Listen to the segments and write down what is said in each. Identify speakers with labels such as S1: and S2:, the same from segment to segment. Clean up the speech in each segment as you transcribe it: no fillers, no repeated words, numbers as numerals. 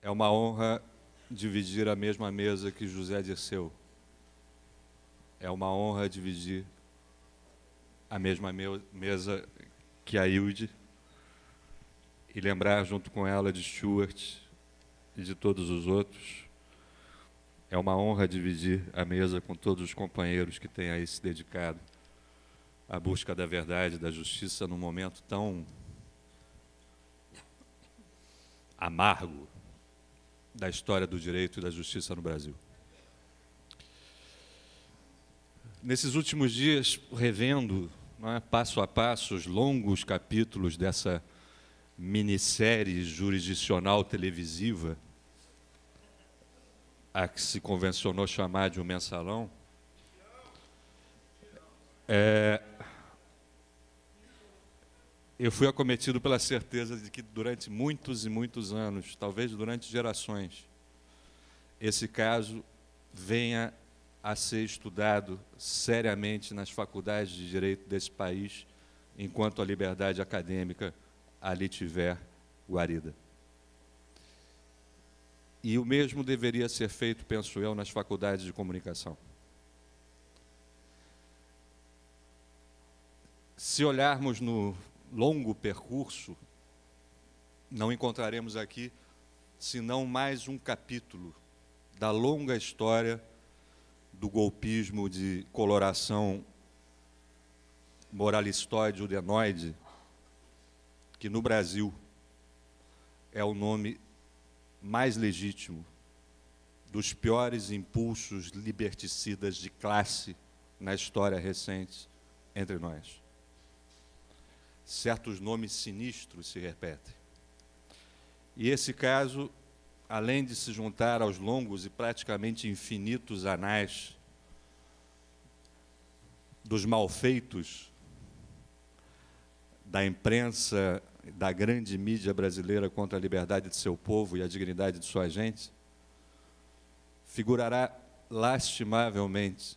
S1: É uma honra dividir a mesma mesa que José Dirceu. É uma honra dividir a mesma mesa que a Hilde e lembrar junto com ela de Stuart e de todos os outros. É uma honra dividir a mesa com todos os companheiros que têm aí se dedicado à busca da verdade, da justiça, num momento tão amargo da história do direito e da justiça no Brasil. Nesses últimos dias, revendo, passo a passo, os longos capítulos dessa minissérie jurisdicional televisiva, a que se convencionou chamar de um mensalão, eu fui acometido pela certeza de que durante muitos e muitos anos, talvez durante gerações, esse caso venha a ser estudado seriamente nas faculdades de direito desse país, enquanto a liberdade acadêmica ali tiver guarida. E o mesmo deveria ser feito, penso eu, nas faculdades de comunicação. Se olharmos no longo percurso, não encontraremos aqui senão mais um capítulo da longa história do golpismo de coloração moralistoide-udenoide, que no Brasil é o nome mais legítimo dos piores impulsos liberticidas de classe na história recente entre nós. Certos nomes sinistros se repetem. E esse caso, além de se juntar aos longos e praticamente infinitos anais dos malfeitos da imprensa, da grande mídia brasileira contra a liberdade de seu povo e a dignidade de sua gente, figurará lastimavelmente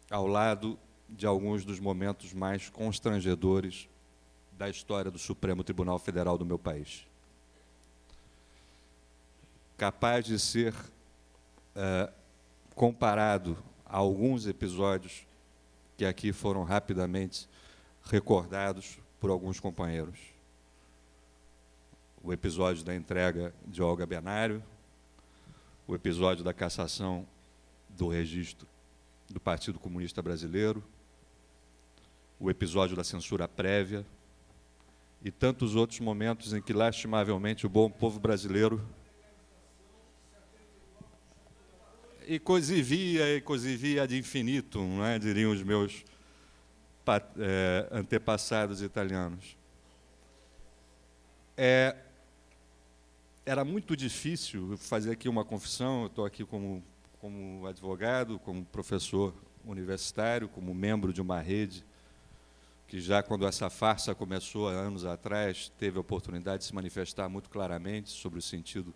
S1: ao lado de alguns dos momentos mais constrangedores da história do Supremo Tribunal Federal do meu país. Capaz de ser comparado a alguns episódios que aqui foram rapidamente recordados por alguns companheiros. O episódio da entrega de Olga Benário, o episódio da cassação do registro do Partido Comunista Brasileiro, o episódio da censura prévia e tantos outros momentos em que, lastimavelmente, o bom povo brasileiro e così via ad infinitum, não é? Diriam os meus antepassados italianos. Era muito difícil fazer aqui uma confissão. Eu estou aqui como advogado, como professor universitário, como membro de uma rede que já quando essa farsa começou há anos atrás, teve a oportunidade de se manifestar muito claramente sobre o sentido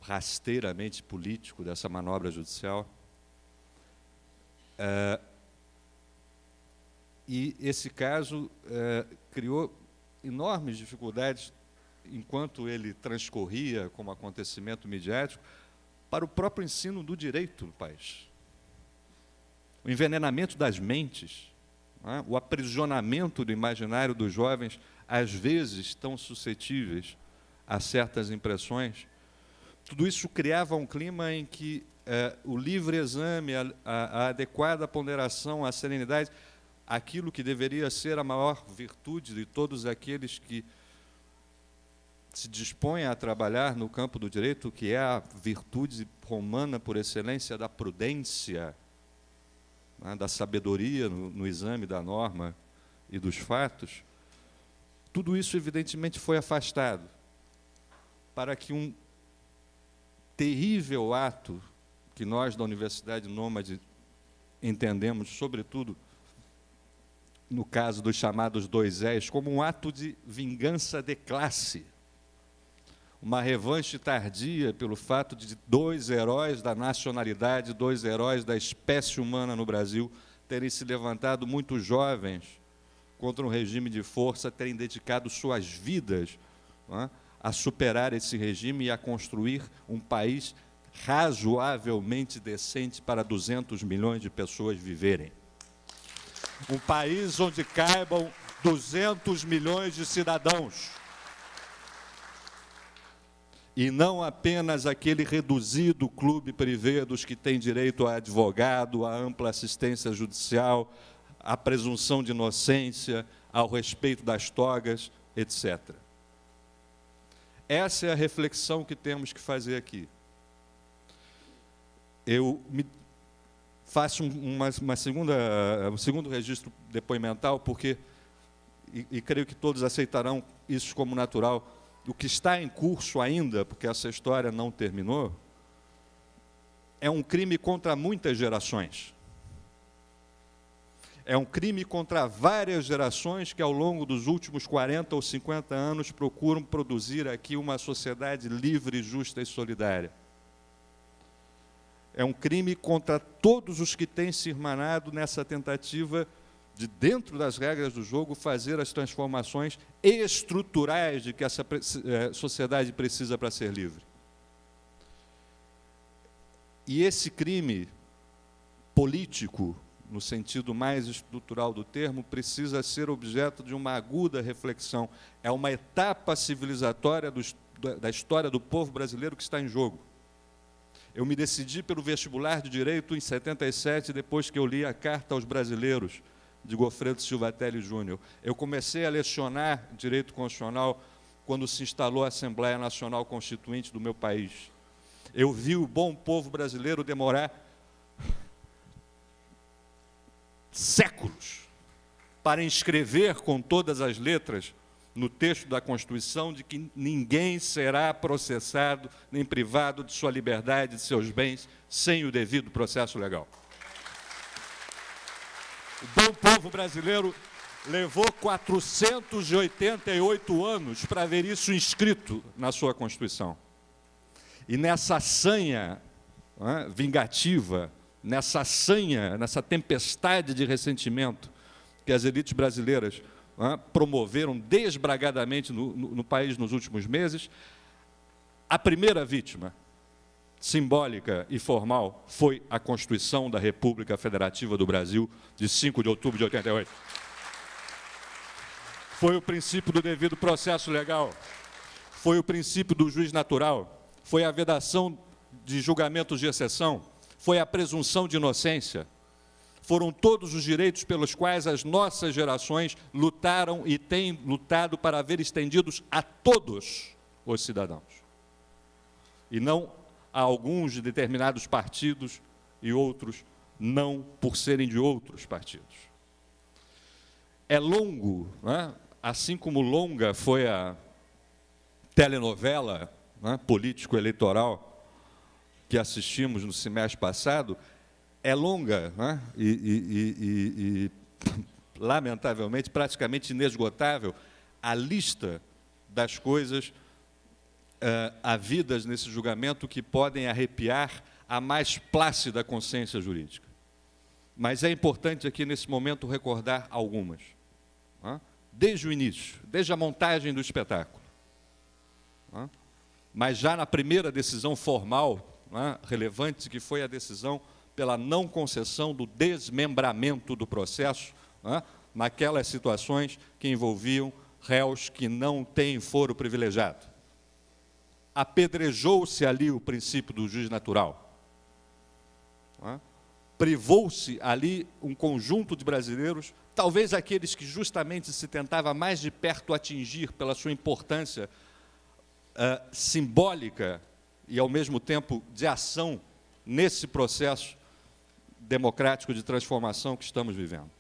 S1: rasteiramente político dessa manobra judicial. E esse caso criou enormes dificuldades, enquanto ele transcorria como acontecimento midiático, para o próprio ensino do direito no país. O envenenamento das mentes, o aprisionamento do imaginário dos jovens, às vezes tão suscetíveis a certas impressões, tudo isso criava um clima em que o livre exame, a adequada ponderação, a serenidade, aquilo que deveria ser a maior virtude de todos aqueles que se dispõem a trabalhar no campo do direito, que é a virtude romana por excelência da prudência, da sabedoria no exame da norma e dos fatos, tudo isso, evidentemente, foi afastado para que um terrível ato que nós, da Universidade Nômade, entendemos, sobretudo, no caso dos chamados 2Es, como um ato de vingança de classe, uma revanche tardia pelo fato de dois heróis da nacionalidade, dois heróis da espécie humana no Brasil, terem se levantado muito jovens contra um regime de força, terem dedicado suas vidas a superar esse regime e a construir um país razoavelmente decente para 200 milhões de pessoas viverem. Um país onde caibam 200 milhões de cidadãos. E não apenas aquele reduzido clube privê dos que têm direito a advogado, a ampla assistência judicial, à presunção de inocência, ao respeito das togas, etc. Essa é a reflexão que temos que fazer aqui. Eu faço um segundo registro depoimental, porque, e creio que todos aceitarão isso como natural, o que está em curso ainda, porque essa história não terminou, é um crime contra muitas gerações. É um crime contra várias gerações que, ao longo dos últimos 40 ou 50 anos, procuram produzir aqui uma sociedade livre, justa e solidária. É um crime contra todos os que têm se irmanado nessa tentativa de, dentro das regras do jogo, fazer as transformações estruturais de que essa sociedade precisa para ser livre. E esse crime político, no sentido mais estrutural do termo, precisa ser objeto de uma aguda reflexão. É uma etapa civilizatória da história do povo brasileiro que está em jogo. Eu me decidi pelo vestibular de Direito em 77, depois que eu li a Carta aos Brasileiros, de Goffredo Silva Telly Júnior. Eu comecei a lecionar Direito Constitucional quando se instalou a Assembleia Nacional Constituinte do meu país. Eu vi o bom povo brasileiro demorar séculos para inscrever com todas as letras no texto da Constituição de que ninguém será processado nem privado de sua liberdade, de seus bens, sem o devido processo legal. O bom povo brasileiro levou 488 anos para ver isso inscrito na sua Constituição. E nessa sanha vingativa, nessa sanha, nessa tempestade de ressentimento que as elites brasileiras promoveram desbragadamente no país nos últimos meses, a primeira vítima, simbólica e formal, foi a Constituição da República Federativa do Brasil, de 5 de outubro de 88. Foi o princípio do devido processo legal, foi o princípio do juiz natural, foi a vedação de julgamentos de exceção, foi a presunção de inocência, foram todos os direitos pelos quais as nossas gerações lutaram e têm lutado para ver estendidos a todos os cidadãos. E não a alguns de determinados partidos e outros não por serem de outros partidos. É longo, assim como longa foi a telenovela político-eleitoral que assistimos no semestre passado, é longa e lamentavelmente, praticamente inesgotável a lista das coisas havidas nesse julgamento que podem arrepiar a mais plácida consciência jurídica. Mas é importante aqui, nesse momento, recordar algumas. Desde o início, desde a montagem do espetáculo. Mas já na primeira decisão formal, relevante, que foi a decisão pela não concessão do desmembramento do processo, naquelas situações que envolviam réus que não têm foro privilegiado. Apedrejou-se ali o princípio do juiz natural. Privou-se ali um conjunto de brasileiros, talvez aqueles que justamente se tentava mais de perto atingir pela sua importância simbólica e, ao mesmo tempo, de ação nesse processo democrático de transformação que estamos vivendo.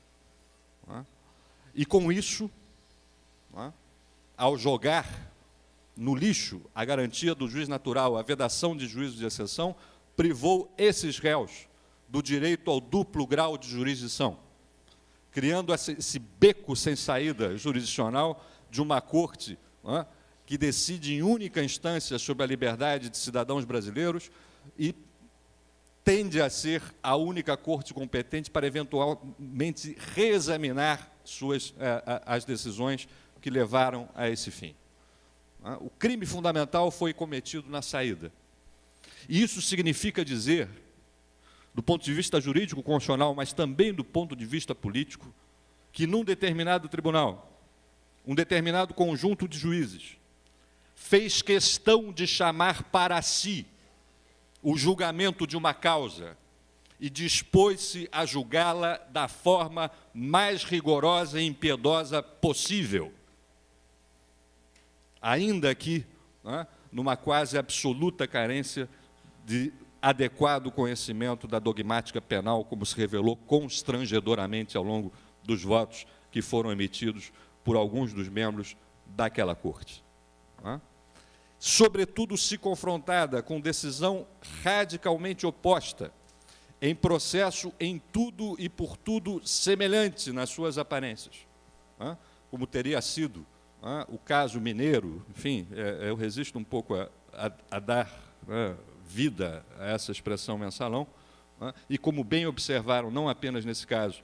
S1: E, com isso, ao jogar no lixo a garantia do juiz natural, a vedação de juízo de exceção, privou esses réus do direito ao duplo grau de jurisdição, criando esse beco sem saída jurisdicional de uma corte que decide em única instância sobre a liberdade de cidadãos brasileiros e tende a ser a única corte competente para, eventualmente, reexaminar as decisões que levaram a esse fim. O crime fundamental foi cometido na saída. E isso significa dizer, do ponto de vista jurídico constitucional, mas também do ponto de vista político, que num determinado tribunal, um determinado conjunto de juízes, fez questão de chamar para si o julgamento de uma causa e dispôs-se a julgá-la da forma mais rigorosa e impiedosa possível, ainda que numa quase absoluta carência de adequado conhecimento da dogmática penal, como se revelou constrangedoramente ao longo dos votos que foram emitidos por alguns dos membros daquela corte. Sobretudo se confrontada com decisão radicalmente oposta, em processo em tudo e por tudo semelhante nas suas aparências, como teria sido o caso mineiro. Enfim, eu resisto um pouco a dar vida a essa expressão mensalão, e como bem observaram, não apenas nesse caso,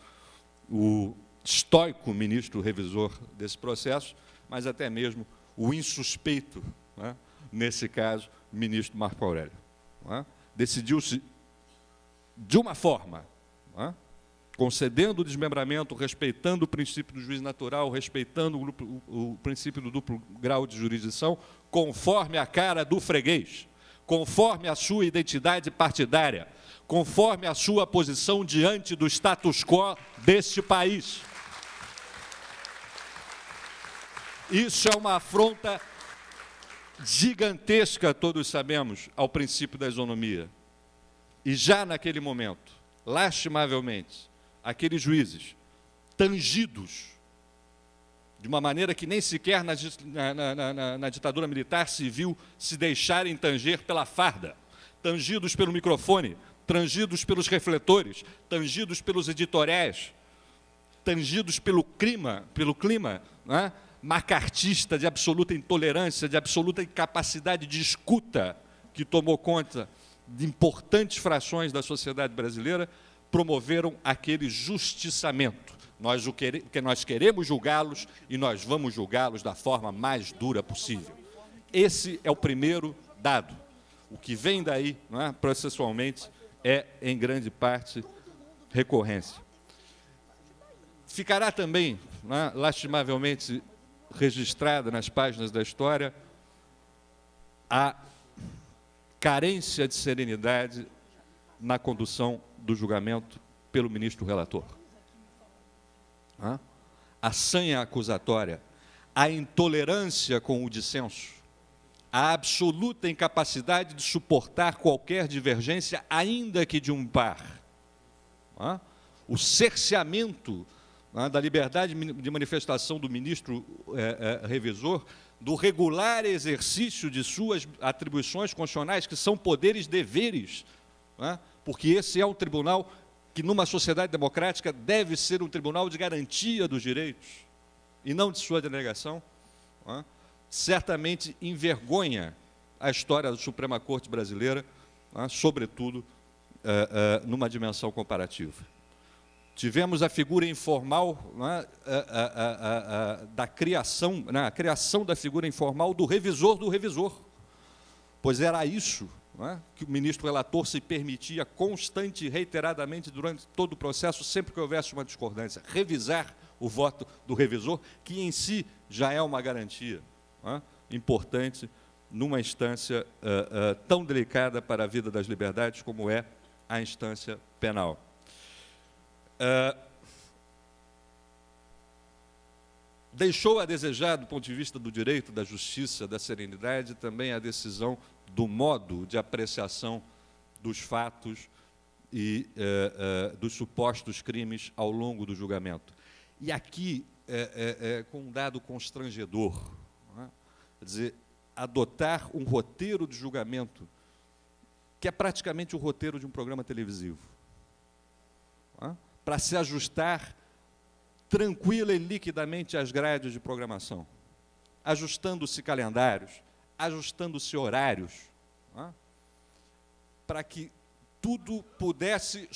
S1: o estoico ministro revisor desse processo, mas até mesmo o insuspeito, nesse caso, ministro Marco Aurélio. Decidiu-se de uma forma, concedendo o desmembramento, respeitando o princípio do juiz natural, respeitando o princípio do duplo grau de jurisdição, conforme a cara do freguês, conforme a sua identidade partidária, conforme a sua posição diante do status quo deste país. Isso é uma afronta gigantesca, todos sabemos, ao princípio da isonomia. E já naquele momento, lastimavelmente, aqueles juízes, tangidos, de uma maneira que nem sequer na ditadura militar se viu se deixarem tanger pela farda, tangidos pelo microfone, tangidos pelos refletores, tangidos pelos editoriais, tangidos pelo clima macartista de absoluta intolerância, de absoluta incapacidade de escuta que tomou conta de importantes frações da sociedade brasileira, promoveram aquele justiçamento. Porque nós queremos julgá-los e nós vamos julgá-los da forma mais dura possível. Esse é o primeiro dado. O que vem daí, processualmente, é, em grande parte, recorrência. Ficará também, lastimavelmente, registrada nas páginas da história a carência de serenidade na condução do julgamento pelo ministro relator. A sanha acusatória, a intolerância com o dissenso, a absoluta incapacidade de suportar qualquer divergência, ainda que de um par, o cerceamento da liberdade de manifestação do ministro revisor, do regular exercício de suas atribuições constitucionais, que são poderes e deveres, porque esse é um tribunal que, numa sociedade democrática, deve ser um tribunal de garantia dos direitos, e não de sua denegação, certamente envergonha a história da Suprema Corte brasileira, sobretudo numa dimensão comparativa. Tivemos a figura informal da criação, a criação da figura informal do revisor, pois era isso que o ministro relator se permitia constante e reiteradamente durante todo o processo, sempre que houvesse uma discordância, revisar o voto do revisor, que em si já é uma garantia importante numa instância tão delicada para a vida das liberdades como é a instância penal. Deixou a desejar, do ponto de vista do direito, da justiça, da serenidade, também a decisão do modo de apreciação dos fatos e dos supostos crimes ao longo do julgamento. E aqui, com um dado constrangedor, quer dizer, adotar um roteiro de julgamento que é praticamente o roteiro de um programa televisivo, para se ajustar tranquila e liquidamente às grades de programação, ajustando-se calendários, ajustando-se horários, para que tudo pudesse